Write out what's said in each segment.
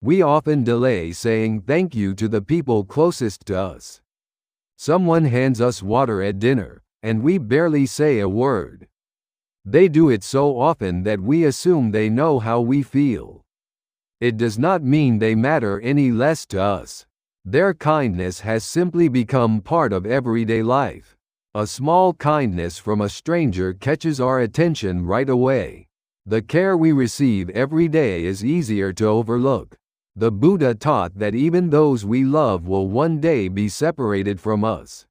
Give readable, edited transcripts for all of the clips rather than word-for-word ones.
We often delay saying thank you to the people closest to us. Someone hands us water at dinner, and we barely say a word. They do it so often that we assume they know how we feel. It does not mean they matter any less to us. Their kindness has simply become part of everyday life. A small kindness from a stranger catches our attention right away. The care we receive every day is easier to overlook. The Buddha taught that even those we love will one day be separated from us.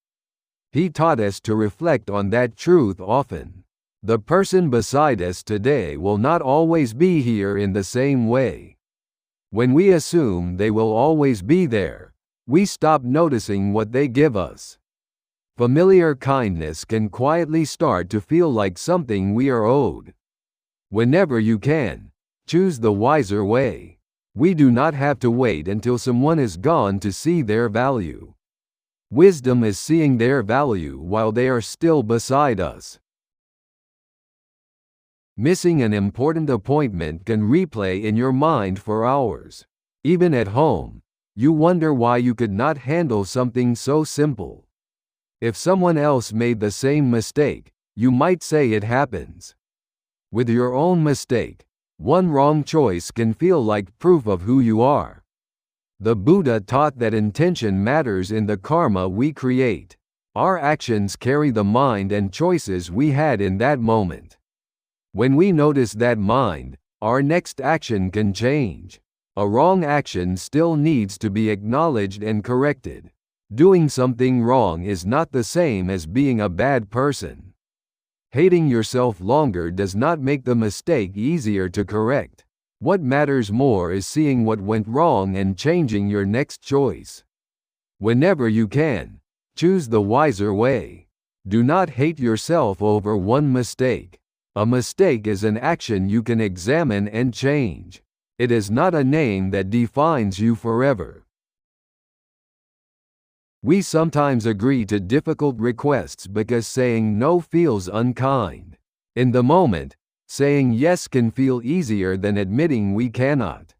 He taught us to reflect on that truth often. The person beside us today will not always be here in the same way. When we assume they will always be there, we stop noticing what they give us. Familiar kindness can quietly start to feel like something we are owed. Whenever you can, choose the wiser way. We do not have to wait until someone is gone to see their value. Wisdom is seeing their value while they are still beside us. Missing an important appointment can replay in your mind for hours. Even at home, you wonder why you could not handle something so simple. If someone else made the same mistake, you might say it happens. With your own mistake, one wrong choice can feel like proof of who you are. The Buddha taught that intention matters in the karma we create. Our actions carry the mind and choices we had in that moment. When we notice that mind, our next action can change. A wrong action still needs to be acknowledged and corrected. Doing something wrong is not the same as being a bad person. Hating yourself longer does not make the mistake easier to correct. What matters more is seeing what went wrong and changing your next choice. Whenever you can, choose the wiser way. Do not hate yourself over one mistake. A mistake is an action you can examine and change. It is not a name that defines you forever. We sometimes agree to difficult requests because saying no feels unkind. In the moment, saying yes can feel easier than admitting we cannot.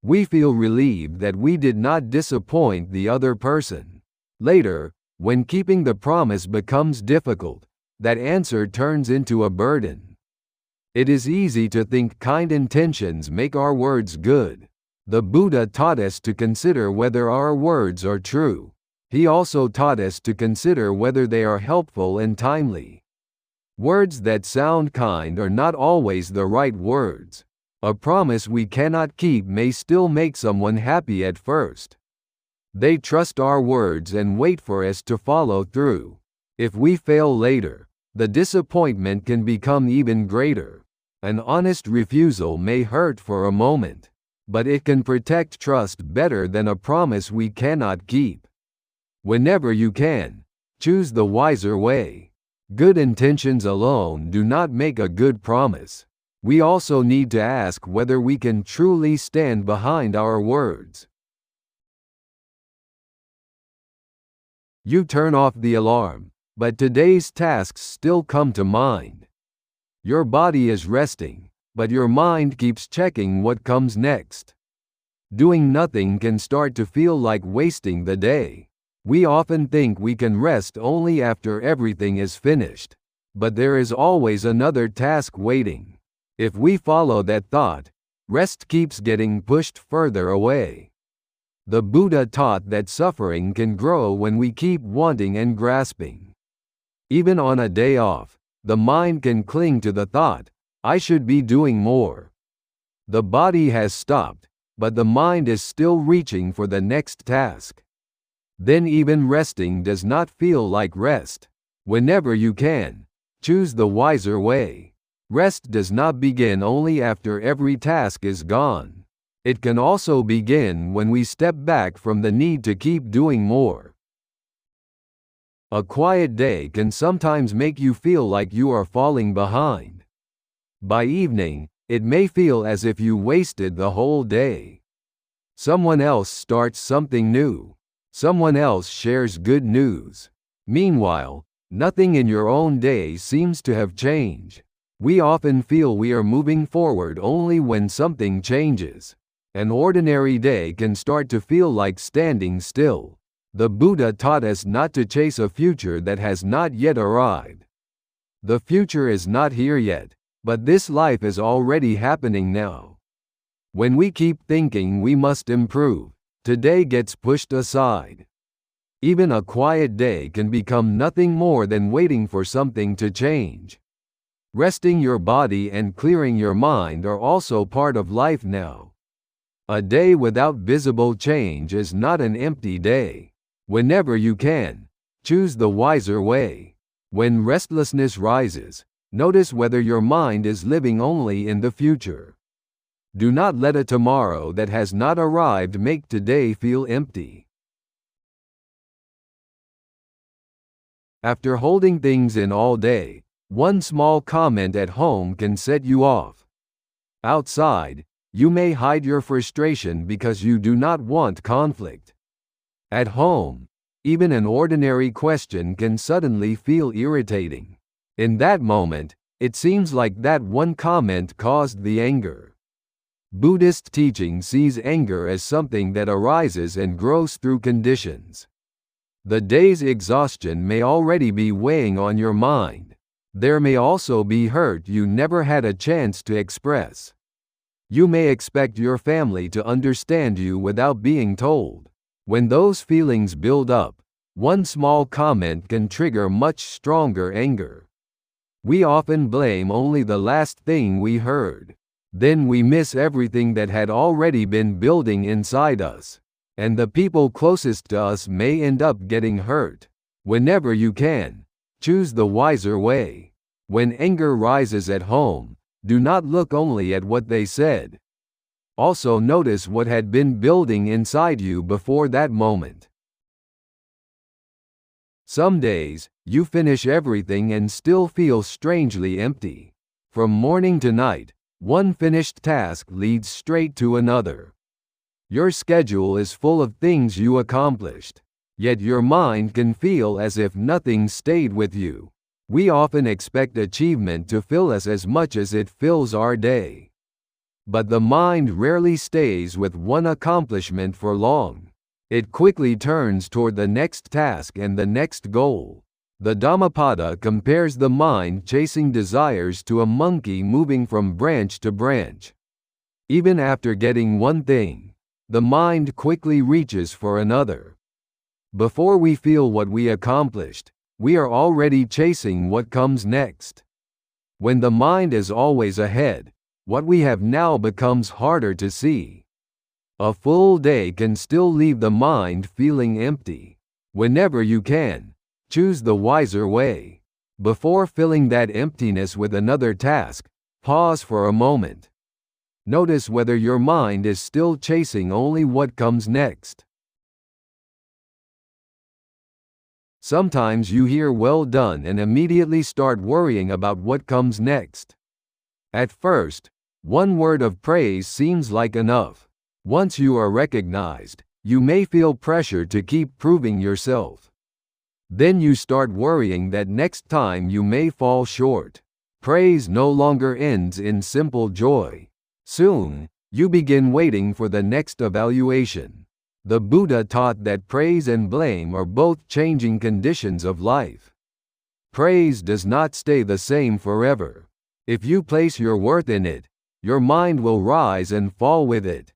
We feel relieved that we did not disappoint the other person. Later, when keeping the promise becomes difficult, that answer turns into a burden. It is easy to think kind intentions make our words good. The Buddha taught us to consider whether our words are true. He also taught us to consider whether they are helpful and timely. Words that sound kind are not always the right words. A promise we cannot keep may still make someone happy at first. They trust our words and wait for us to follow through. If we fail later, the disappointment can become even greater. An honest refusal may hurt for a moment, but it can protect trust better than a promise we cannot keep. Whenever you can, choose the wiser way. Good intentions alone do not make a good promise. We also need to ask whether we can truly stand behind our words. You turn off the alarm, but today's tasks still come to mind. Your body is resting, but your mind keeps checking what comes next. Doing nothing can start to feel like wasting the day. We often think we can rest only after everything is finished, but there is always another task waiting. If we follow that thought, rest keeps getting pushed further away. The Buddha taught that suffering can grow when we keep wanting and grasping. Even on a day off, the mind can cling to the thought, "I should be doing more." The body has stopped, but the mind is still reaching for the next task. Then even resting does not feel like rest. Whenever you can, choose the wiser way. Rest does not begin only after every task is gone. It can also begin when we step back from the need to keep doing more. A quiet day can sometimes make you feel like you are falling behind. By evening, it may feel as if you wasted the whole day. Someone else starts something new. Someone else shares good news. Meanwhile, nothing in your own day seems to have changed. We often feel we are moving forward only when something changes. An ordinary day can start to feel like standing still. The Buddha taught us not to chase a future that has not yet arrived. The future is not here yet, but this life is already happening now. When we keep thinking we must improve, today gets pushed aside. Even a quiet day can become nothing more than waiting for something to change. Resting your body and clearing your mind are also part of life now. A day without visible change is not an empty day. Whenever you can, choose the wiser way. When restlessness rises, notice whether your mind is living only in the future. Do not let a tomorrow that has not arrived make today feel empty. After holding things in all day, one small comment at home can set you off. Outside, you may hide your frustration because you do not want conflict. At home, even an ordinary question can suddenly feel irritating. In that moment, it seems like that one comment caused the anger. Buddhist teaching sees anger as something that arises and grows through conditions. The day's exhaustion may already be weighing on your mind. There may also be hurt you never had a chance to express. You may expect your family to understand you without being told. When those feelings build up, one small comment can trigger much stronger anger. We often blame only the last thing we heard. Then we miss everything that had already been building inside us. And the people closest to us may end up getting hurt. Whenever you can, choose the wiser way. When anger rises at home, do not look only at what they said. Also notice what had been building inside you before that moment. Some days, you finish everything and still feel strangely empty. From morning to night, one finished task leads straight to another. Your schedule is full of things you accomplished, yet your mind can feel as if nothing stayed with you. We often expect achievement to fill us as much as it fills our day. But the mind rarely stays with one accomplishment for long. It quickly turns toward the next task and the next goal. The Dhammapada compares the mind chasing desires to a monkey moving from branch to branch. Even after getting one thing, the mind quickly reaches for another. Before we feel what we accomplished, we are already chasing what comes next. When the mind is always ahead, what we have now becomes harder to see. A full day can still leave the mind feeling empty. Whenever you can, choose the wiser way. Before filling that emptiness with another task, pause for a moment. Notice whether your mind is still chasing only what comes next. Sometimes you hear "well done" and immediately start worrying about what comes next. At first, one word of praise seems like enough. Once you are recognized, you may feel pressure to keep proving yourself. Then you start worrying that next time you may fall short. Praise no longer ends in simple joy. Soon, you begin waiting for the next evaluation. The Buddha taught that praise and blame are both changing conditions of life. Praise does not stay the same forever. If you place your worth in it, your mind will rise and fall with it.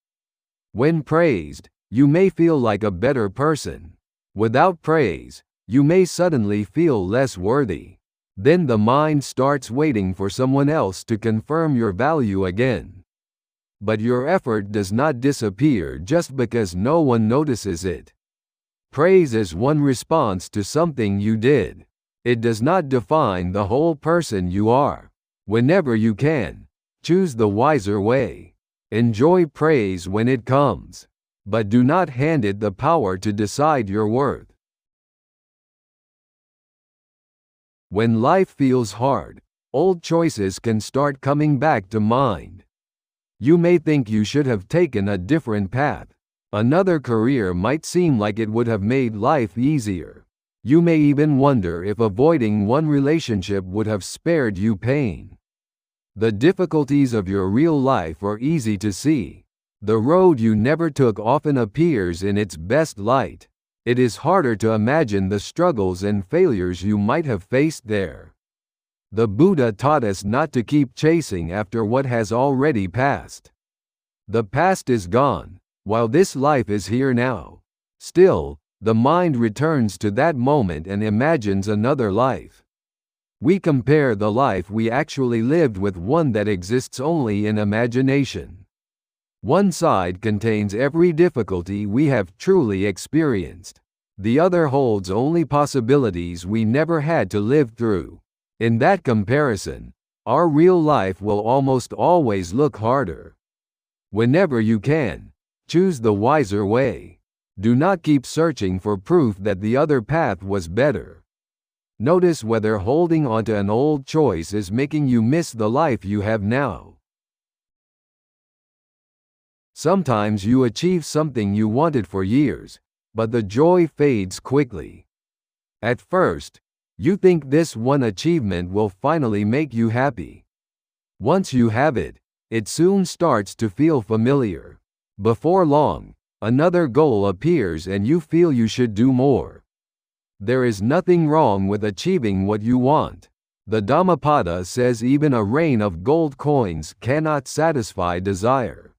When praised, you may feel like a better person. Without praise, you may suddenly feel less worthy. Then the mind starts waiting for someone else to confirm your value again. But your effort does not disappear just because no one notices it. Praise is one response to something you did. It does not define the whole person you are. Whenever you can, choose the wiser way. Enjoy praise when it comes, but do not hand it the power to decide your worth. When life feels hard, old choices can start coming back to mind. You may think you should have taken a different path. Another career might seem like it would have made life easier. You may even wonder if avoiding one relationship would have spared you pain. The difficulties of your real life are easy to see. The road you never took often appears in its best light. It is harder to imagine the struggles and failures you might have faced there. The Buddha taught us not to keep chasing after what has already passed. The past is gone, while this life is here now. Still, the mind returns to that moment and imagines another life. We compare the life we actually lived with one that exists only in imagination. One side contains every difficulty we have truly experienced. The other holds only possibilities we never had to live through. In that comparison, our real life will almost always look harder. Whenever you can, choose the wiser way. Do not keep searching for proof that the other path was better. Notice whether holding onto an old choice is making you miss the life you have now. Sometimes you achieve something you wanted for years, but the joy fades quickly. At first, you think this one achievement will finally make you happy. Once you have it, it soon starts to feel familiar. Before long, another goal appears and you feel you should do more. There is nothing wrong with achieving what you want. The Dhammapada says even a rain of gold coins cannot satisfy desire.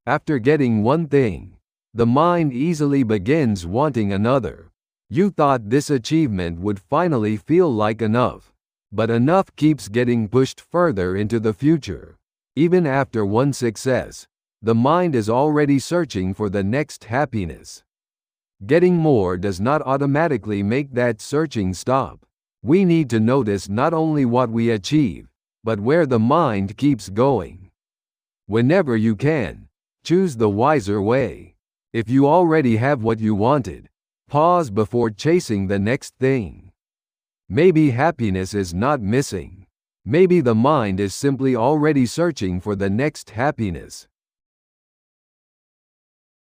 After getting one thing, the mind easily begins wanting another. You thought this achievement would finally feel like enough, but enough keeps getting pushed further into the future. Even after one success, the mind is already searching for the next happiness. Getting more does not automatically make that searching stop. We need to notice not only what we achieve, but where the mind keeps going. Whenever you can, choose the wiser way. If you already have what you wanted, pause before chasing the next thing. Maybe happiness is not missing. Maybe the mind is simply already searching for the next happiness.